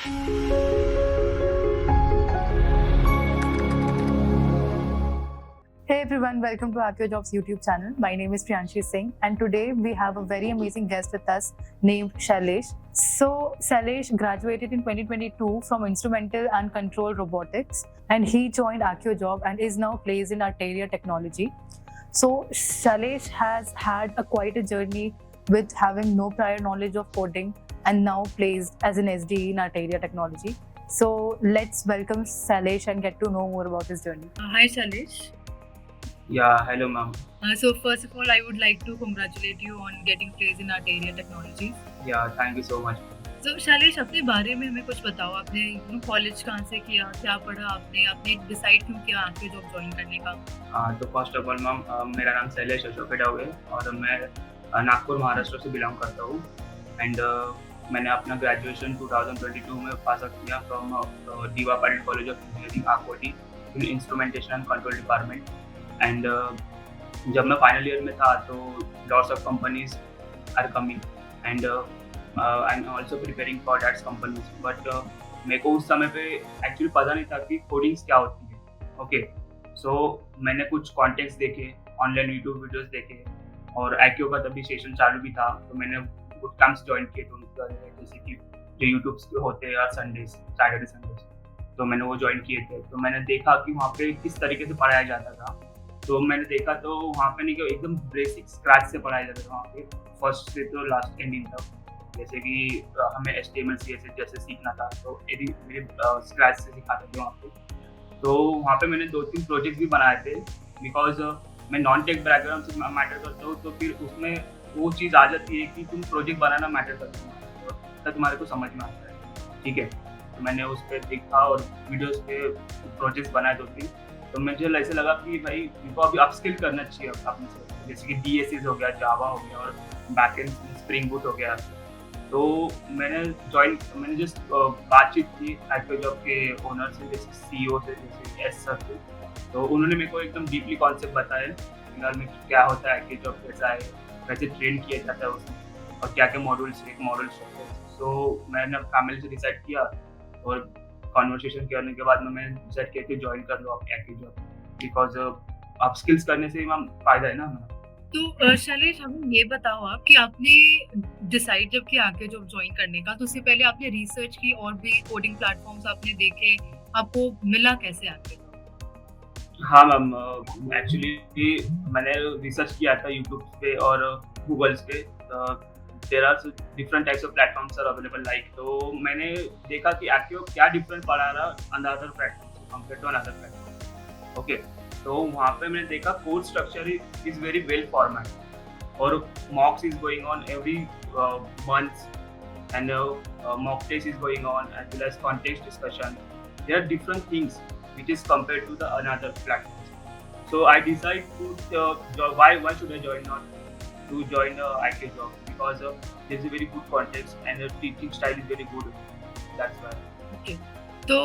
Hey everyone, welcome to ArchaeoJobs YouTube channel. My name is Priyanshi Singh, and today we have a very amazing guest with us named Shailesh. So Shailesh graduated in 2022 from Instrumental and Control Robotics, and he joined ArchaeoJob and is now placed in Arteria Technology. So Shailesh has had quite a journey with having no prior knowledge of coding and now placed as an SDE in Arteria Technology. So let's welcome Shailesh and get to know more about his journey. Hi Shailesh. Yeah, hello ma'am. So first of all, I would like to congratulate you on getting placed in Arteria Technologies. Yeah, thank you so much. So Shailesh, अपने बारे में हमें कुछ बताओ। आपने college कहाँ से किया, क्या पढ़ा आपने डिसाइड क्यों किया आपके जॉब ज्वाइन करने का? तो फर्स्ट ऑफ ऑल मैम, मेरा नाम शैलेश अशोक हेडाव है और मैं नागपुर महाराष्ट्र से बिलोंग करता हूँ। एंड मैंने अपना ग्रेजुएशन 2022 में पास आउट किया from Diwa Patil college of engineering Akoti in instrumentation and control department. And जब मैं फाइनल ईयर में था तो lots of companies are coming and I am also preparing for that's companies, but मेरे को उस समय पे एक्चुअली पता नहीं था कि कोडिंग्स क्या होती है। ओके, सो मैंने कुछ कॉन्टेक्ट्स देखे, ऑनलाइन यूट्यूब वीडियोस देखे और आईक्यू का तभी सेशन चालू भी था, तो मैंने बुट कैंप्स ज्वाइन किए थे उनके, जैसे कि जो यूट्यूब पे होते हैं संडेज, सैटरडे संडेज, तो मैंने वो ज्वाइन किए थे। तो मैंने देखा कि वहाँ पे किस तरीके से पढ़ाया जाता था। तो मैंने देखा तो वहाँ पे नहीं कि एकदम बेसिक स्क्रैच से पढ़ाया जाता था वहाँ पे, फर्स्ट से तो लास्ट एंडिंग तक। जैसे कि हमें HTML CSS जैसे सीखना था तो मेरे स्क्रैच से सिखाते थे वहाँ पे। तो वहाँ पे मैंने 2-3 प्रोजेक्ट भी बनाए थे, बिकॉज मैं नॉन टेक बैकग्राउंड से मैटर करता हूँ, तो फिर उसमें वो चीज़ आ जाती है कि तुम प्रोजेक्ट बनाना मैटर करता है, तो तुम्हारे को समझ में आता है। ठीक है, तो मैंने उस पर देखा और वीडियोज़ पे प्रोजेक्ट्स बनाए 2-3। तो मुझे ऐसे लगा कि भाई इनको अभी अपस्किल करना चाहिए अपने से, जैसे कि DSS हो गया, जावा हो गया और बैकएंड स्प्रिंग बूट हो गया। तो मैंने जस्ट बातचीत की ArchaeoJob के ओनर से, जैसे CEO से, जैसे एस सर से। तो उन्होंने मेरे को एकदम डीपली कॉन्सेप्ट बताया फिलहाल में क्या होता है ArchaeoJob, कैसा है, कैसे ट्रेन किया जाता है उसमें और क्या क्या मॉड्यूल्स है, मॉडल स्ट्रक्चर। सो मैंने फैमिली से डिसाइड किया और कॉन्वर्सेशन करने के बाद में मैं डिसाइड किया कि ज्वाइन कर लो आप ArchaeoJob, बिकॉज आप स्किल्स करने से ही फायदा है ना हमारा। तो शैलेश, हमें ये बताओ आप कि आपने डिसाइड जब किया ArchaeoJob ज्वाइन करने का, तो उससे पहले आपने रिसर्च की और भी कोडिंग प्लेटफॉर्म्स आपने देखे, आपको मिला कैसे ArchaeoJob? हाँ मैम, एक्चुअली मैंने रिसर्च किया था यूट्यूब पे और गूगल्स पे। There are different types of platforms are available like. तो मैंने देखा कि ArchaeoJob क्या डिफरेंट पढ़ा रहा another platform compare to another platform. Okay, तो वहाँ पे मैंने देखा code structure is very well format और mocks is going on every month and mock test is going on as well as context discussion. There are different things which is compared to the another platforms. So I decide to why should I join ArchaeoJob, because there is a very good context and the teaching style is very good. That's why. Okay. तो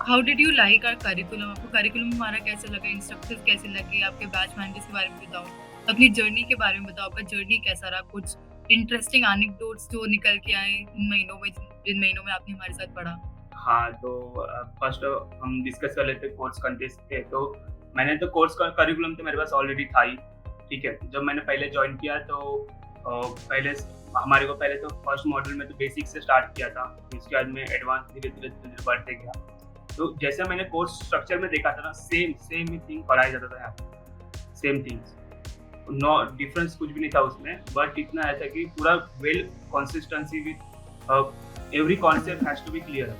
how did you like our curriculum? आपको curriculum हमारा कैसे लगा, instructors कैसे लगे, आपके batch managers के बारे में बताओ, अपनी जर्नी के बारे में बताओ, आपका जर्नी कैसा रहा, कुछ इंटरेस्टिंग एनेक्डोट्स जो निकल के आए इन महीनों में आपने हमारे साथ पढ़ा। हाँ, तो फर्स्ट हम डिस्कस कर लेते कोर्स कंटेस्ट पे। तो मैंने तो कोर्स का करिकुलम तो मेरे पास ऑलरेडी था ही। ठीक है, जब मैंने पहले ज्वाइन किया तो पहले हमारे को पहले तो फर्स्ट मॉड्यूल में तो बेसिक से स्टार्ट किया था, इसके बाद में एडवांस धीरे धीरे बढ़ते गया। तो जैसे मैंने कोर्स स्ट्रक्चर में देखा था ना, सेम ही थिंग पढ़ाया जाता था यहाँ पे, सेम थिंग्स, नो डिफरेंस कुछ भी नहीं था उसमें। बट इतना ऐसा कि पूरा well consistency with every concept has to be clear,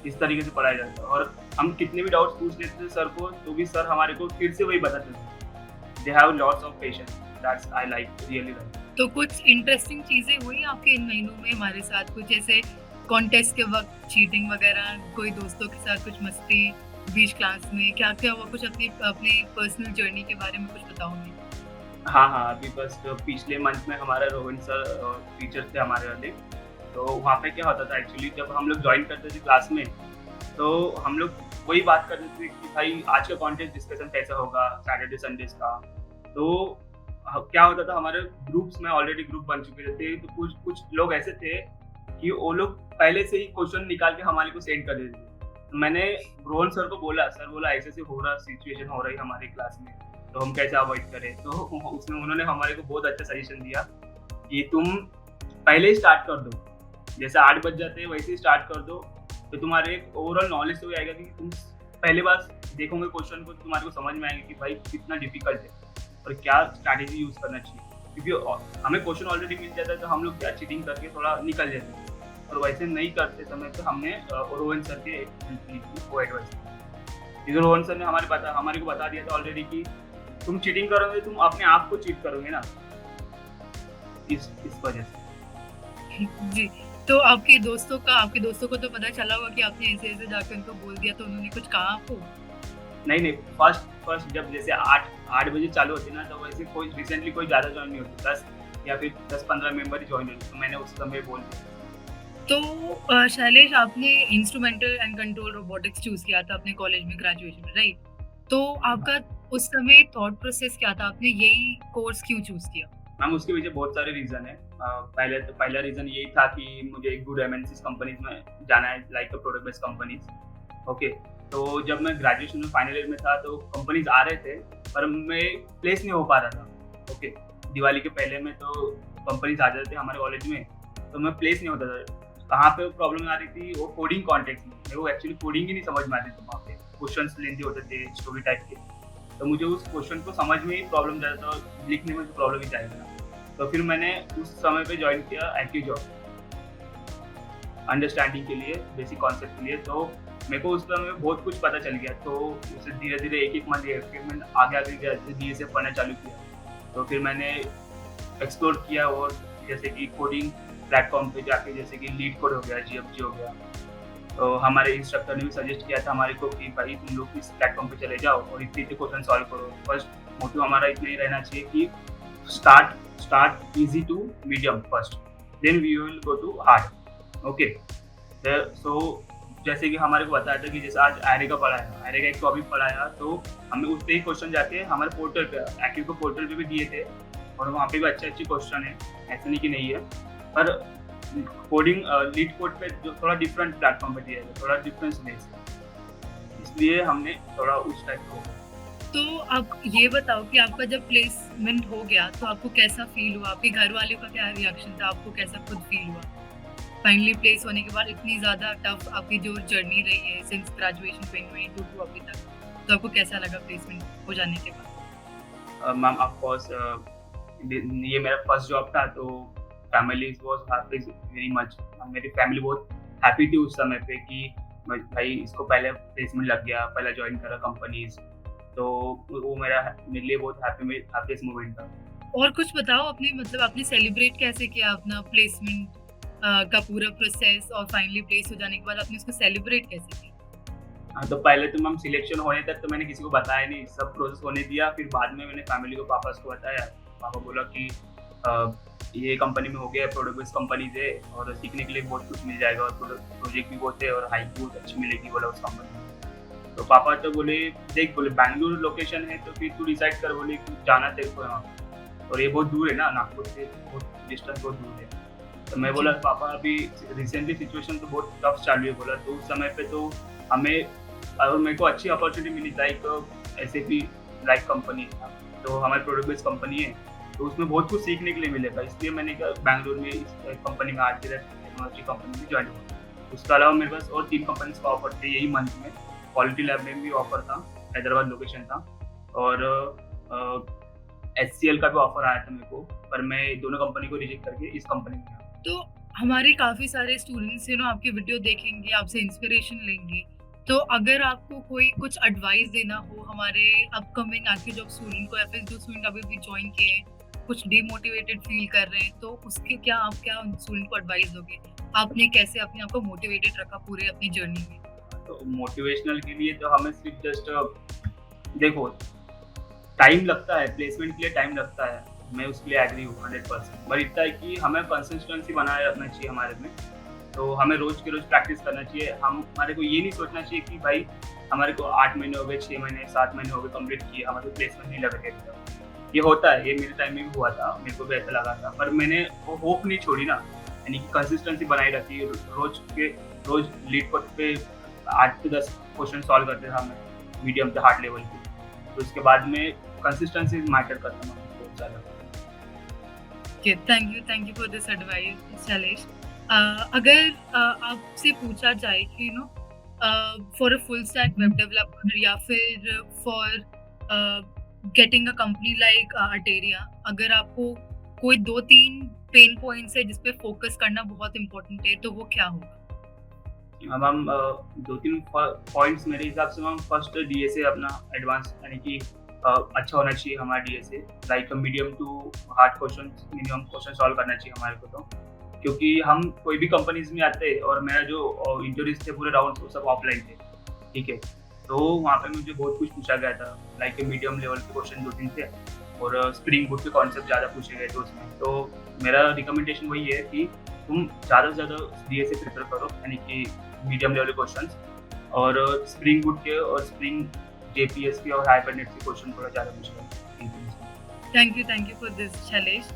इस तरीके से पढ़ाया जाता है। और हम कितने भी डाउट्स पूछ लेते थे सर को, तो भी सर हमारे को फिर से वही बताते थे। They have lots of patience, that's I like really like. तो कुछ इंटरेस्टिंग चीजें हुई आपके इन महीनों में हमारे साथ, कुछ ऐसे कॉन्टेस्ट के वक्त चीटिंग वगैरह, कोई दोस्तों के साथ कुछ मस्ती बीच क्लास में, क्या क्या हुआ, कुछ अपनी पर्सनल जर्नी के बारे में कुछ बताओगे? हाँ, अभी बस पिछले मंथ में हमारा रोहन सर टीचर थे हमारे वाले। तो वहाँ पे क्या होता था एक्चुअली, जब हम लोग ज्वाइन करते थे क्लास में, तो हम लोग वही बात करते थे कि भाई आज का कॉन्टेस्ट डिस्कशन कैसा होगा सैटरडे संडेज का। तो क्या होता था, हमारे ग्रुप्स में ऑलरेडी ग्रुप बन चुके थे, तो कुछ लोग ऐसे थे कि वो लोग पहले से ही क्वेश्चन निकाल के हमारे को सेंड कर देते थे। तो मैंने रोहन सर को बोला, सर बोला ऐसे ऐसे हो रहा सिचुएशन हो रही है हमारी क्लास में, तो हम कैसे अवॉइड करें। तो उसमें उन्होंने हमारे को बहुत अच्छा सजेशन दिया कि तुम पहले ही स्टार्ट कर दो, जैसे 8 बज जाते हैं वैसे ही स्टार्ट कर दो, तो तुम्हारे एक ओवरऑल नॉलेज तो आएगा कि तुम पहले बार देखोगे क्वेश्चन को, तुम्हारे को समझ में आएगा कि भाई कितना डिफिकल्ट है और क्या स्ट्रैटेजी यूज करना चाहिए। क्योंकि हमें क्वेश्चन ऑलरेडी मिल जाता है तो हम लोग क्या चीटिंग करके थोड़ा निकल जाते हैं, और वैसे नहीं करते समय पे हमने रोहन सर के वो एडवाइस की। रोहन सर ने हमारे को बता दिया था ऑलरेडी कि तुम चीटिंग करोगे, तुम अपने आप को चीट करोगे ना, इस वजह से। जी, तो आपके दोस्तों को तो पता चला होगा कि आपने ऐसे ऐसे जाकर उनको बोल दिया, तो उन्होंने कुछ कहा आपको? नहीं, फर्स्ट जब जैसे 8 बजे चालू होती ना, तो वैसे कोई रिसेंटली कोई ज़्यादा ज्वाइन नहीं होती, 10 या फिर 10-15 मेंबर ही ज्वाइन होते, तो मैंने उस समय बोल दिया। तो शैलेश, आपने instrumental and control robotics choose किया था अपने कॉलेज में ग्रेजुएशन में, राइट? तो आपका उस समय थॉट प्रोसेस क्या था, आपने यही कोर्स क्यों चूज किया? मैम उसके पीछे बहुत सारे रीज़न है। पहला रीज़न यही था कि मुझे गुड एमएनसीज कंपनीज में जाना है, like product based companies. Okay, तो जब मैं ग्रेजुएशन में फाइनल ईयर में था तो कंपनीज आ रहे थे, पर मैं प्लेस नहीं हो पा रहा था। ओके, दिवाली के पहले में तो कंपनीज आ जाते थे हमारे कॉलेज में, तो मैं प्लेस नहीं होता था। कहाँ पे प्रॉब्लम आ रही थी, वो कोडिंग कॉन्टेक्स्ट में, मेरे को एक्चुअली कोडिंग ही नहीं समझ में आती थी। वहाँ पे क्वेश्चंस लेंथी होते थे, स्टोरी टाइप के, तो मुझे उस क्वेश्चन को समझ में ही प्रॉब्लम ज़्यादा था, लिखने में तो प्रॉब्लम ही जाएगा। तो फिर मैंने उस समय पे ज्वाइन किया एक्टिव जॉब, अंडरस्टैंडिंग के लिए, बेसिक कॉन्सेप्ट के लिए। तो मेरे को उस समय बहुत कुछ पता चल गया, तो उससे धीरे धीरे एक मंथ आगे गया, DSA पढ़ना चालू किया। तो फिर मैंने एक्सप्लोर किया, और जैसे कि कोडिंग प्लेटफॉर्म पे जाके, जैसे कि लीड कोड हो गया, GFG हो गया, तो हमारे इंस्ट्रक्टर ने भी सजेस्ट किया था हमारे को कि भाई तुम लोग इस प्लेटफॉर्म पे चले जाओ और इतने क्वेश्चन सॉल्व करो। फर्स्ट मोटिव हमारा इतना ही रहना चाहिए कि start easy to medium first, then we will go to hard. Okay, so जैसे कि हमारे को बताया था कि जैसे आज एरे का पढ़ाया, एरे का एक टॉपिक पढ़ाया, तो हमें उससे ही क्वेश्चन जाके हमारे पोर्टल पे, एक्टिव को पोर्टल पे भी दिए थे, और वहाँ पे भी अच्छे क्वेश्चन है, ऐसा नहीं कि नहीं है। पर कोडिंग लीड कोड पे जो थोड़ा डिफरेंट प्लेटफॉर्म पे दिया है, थोड़ा डिफरेंस नहीं है, इसलिए हमने थोड़ा उस टाइप को। तो आप ये बताओ कि आपका जब प्लेसमेंट हो गया तो आपको कैसा फील हुआ, आपके घर वालों का क्या रिएक्शन था, आपको कैसा खुद फील हुआ फाइनली प्लेस होने के बाद? इतनी ज़्यादा टफ आपकी जो जर्नी रही है सिंस ग्रेजुएशन 2022 टू अभी तक, तो आपको कैसा लगा प्लेसमेंट हो जाने के बाद? मैम ऑफ कोर्स ये मेरा फर्स्ट जॉब था, तो family was happy very much. मेरी फैमिली बहुत हैप्पी थी उस समय पे कि भाई इसको पहले प्लेसमेंट लग गया, पहले ज्वाइन करा कंपनीज, तो वो मेरे लिए बहुत हैप्पीएस्ट मोमेंट था। और कुछ बताओ अपने, मतलब आपने सेलिब्रेट कैसे किया अपना प्लेसमेंट का पूरा प्रोसेस, और फाइनली प्लेस हो जाने के बाद आपने उसको सेलिब्रेट कैसे किया? हाँ, तो पहले तो मैम सिलेक्शन होने तक तो मैंने किसी को बताया नहीं, सब प्रोसेस होने दिया, फिर बाद में मैंने फैमिली को, पापा को बताया। पापा बोला कि ये कंपनी में हो गया, प्रोडक्ट बेस्ड कंपनीज है और सीखने के लिए बहुत कुछ मिल जाएगा, और प्रोजेक्ट भी बहुत है और हाइक बहुत अच्छी मिलेगी बोला उस कंपनी में। तो पापा तो बोले देख, बोले बैंगलोर लोकेशन है तो फिर तू डिसाइड कर, बोले कि जाना तेरे को यहाँ, और ये बहुत दूर है ना, नागपुर से बहुत डिस्टेंस बहुत दूर है। तो मैं बोला पापा अभी रिसेंटली सिचुएशन तो बहुत टफ चालू है बोला, तो उस समय पे तो हमें, और मेरे को अच्छी अपॉर्चुनिटी मिली, लाइक SAP लाइक कंपनी, तो हमारी प्रोडक्ट बेस्ड कंपनी है, तो उसमें बहुत कुछ सीखने के लिए मिलेगा, इसलिए मैंने कहा बैंगलोर में इस कंपनी में आर्ट टेक्नोलॉजी कंपनी में ज्वाइन हुआ। उसके अलावा मेरे पास और 3 कंपनीज का ऑफर थे यही मंथ में, क्वालिटी लैब में भी ऑफर था, हैदराबाद लोकेशन था, और HCL का भी ऑफर आया था मेरे को, पर मैं दोनों कंपनी को रिजेक्ट करके इस कंपनी में आया। तो हमारे काफ़ी सारे स्टूडेंट्स आपकी वीडियो देखेंगे, आपसे इंस्पिरेशन लेंगे, तो अगर आपको कोई कुछ एडवाइस देना हो हमारे अपकमिंग एक्टिव जॉब स्टूडेंट को, या फिर जो स्टूडेंट अभी भी ज्वाइन किए हैं, कुछ डिमोटिवेटेड फील कर रहे हैं, तो उसके आप क्या स्टूडेंट को एडवाइस दोगे? आपने कैसे अपने आप को मोटिवेटेड रखा पूरे अपनी जर्नी में? तो मोटिवेशनल के लिए तो हमें सिर्फ जस्ट देखो, टाइम लगता है, प्लेसमेंट के लिए टाइम लगता है, मैं उसके लिए एग्री हूँ 100%, पर इतना है कि हमें कंसिस्टेंसी बनाए रखना चाहिए हमारे में, तो हमें रोज के रोज प्रैक्टिस करना चाहिए। हमारे को ये नहीं सोचना चाहिए कि भाई हमारे को 8 महीने हो गए, 6 महीने 7 महीने हो गए कंप्लीट किए, हमारे को प्लेसमेंट नहीं लग रहा है। ये होता है, ये मेरे टाइम में भी हुआ था, मेरे को भी ऐसा लगा था, पर मैंने वो होप नहीं छोड़ी ना, यानी कि कंसिस्टेंसी बनाए रखी। रोज लीड कोड पे 8 से 10 क्वेश्चन सॉल्व करते थे हमें मीडियम से हार्ड लेवल पे। तो उसके बाद में कंसिस्टेंसी मैटर करता है बहुत ज़्यादा। Okay, thank you for this advice, Shailesh. अगर आपसे पूछा जाए कि for a full stack web developer या फिर for getting a company like अटेरिया, अगर आपको कोई 2-3 पेन पॉइंट्स है जिस पे फोकस करना बहुत इम्पोर्टेंट है, तो वो क्या होगा? मैम 2-3 पॉइंट्स मेरे हिसाब से मैम, फर्स्ट डीएसए अपना एडवांस यानी कि अच्छा होना चाहिए हमारा DSA, like medium to hard question, minimum question solve करना चाहिए हमारे को। तो क्योंकि हम कोई भी कंपनीज में आते और मेरा जो इंटरव्यूज थे पूरे राउंड वो सब ऑफलाइन थे, ठीक है। तो वहाँ पे मुझे बहुत कुछ पूछा गया था, लाइक मीडियम लेवल के क्वेश्चन 2-3 थे और स्प्रिंग बूट के कॉन्सेप्ट ज़्यादा पूछे गए थे उसमें। तो मेरा रिकमेंडेशन वही है कि तुम ज़्यादा से ज़्यादा डीएसए प्रिपेयर करो, यानी कि मीडियम लेवल क्वेश्चंस, और स्प्रिंग बूट के और स्प्रिंग जेपीएस के और हाइबरनेट के क्वेश्चन थोड़ा ज़्यादा पूछा है। Thank you for this, Shailesh.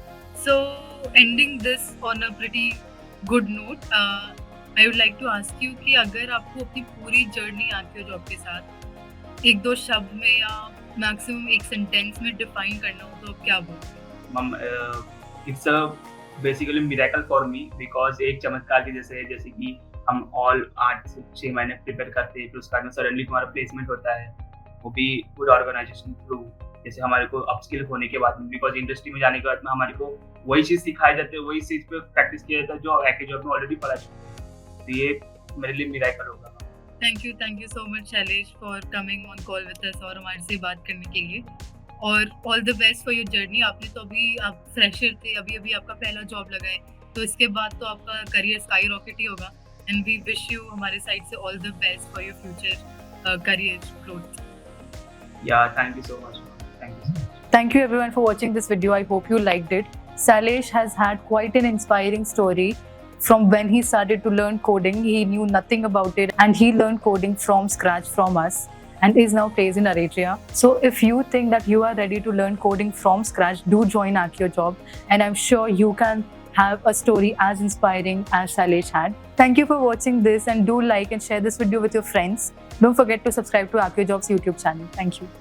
So, ending this on a pretty good note, I would like to ask you कि अगर आपको अपनी पूरी जर्नी आर्कियो जॉब के साथ 1-2 शब्द में या मैक्सिमम एक सेंटेंस में डिफाइन करना हो तो आप क्या बोलोगे? Ma'am it's a basically miracle for me, because एक चमत्कार के जैसे है, जैसे कि हम ऑल 8 से 6 महीने प्रिपेयर करते हैं, फिर उसके बाद में सडनली तुम्हारा प्लेसमेंट होता है, वो भी पूरा ऑर्गेनाइजेशन थ्रू, जैसे हमारे को अपस्किल होने के बाद में, बिकॉज इंडस्ट्री में जाने के बाद में हमारे को वही चीज़ सिखाई जाती है, वही चीज़ पे प्रैक्टिस किया जाता है जो आर्कियो जॉब में ऑलरेडी पता चलता है। तो ये मेरे लिए मिरेकल होगा। Thank you so much, Shailesh, for coming on call with us और हमारे से बात करने के लिए, और all the best for your journey. आपने तो अभी आप फ्रेशर थे, अभी आपका पहला जॉब लगा है, तो इसके बाद तो आपका करियर स्काई रॉकेट ही होगा, एंड वी विश यू हमारे साइड से all the best for your future career growth. Yeah, thank you so much. Thank you so much. Thank you everyone for watching this video. I hope you liked it. Shailesh has had quite an inspiring story. From when he started to learn coding, he knew nothing about it, and he learned coding from scratch from us and is now placed in Eritrea. So if you think that you are ready to learn coding from scratch, do join Arkiyo Job, and I'm sure you can have a story as inspiring as Shailesh had. Thank you for watching this, and do like and share this video with your friends. Don't forget to subscribe to Arkiyo Job's YouTube channel. Thank you.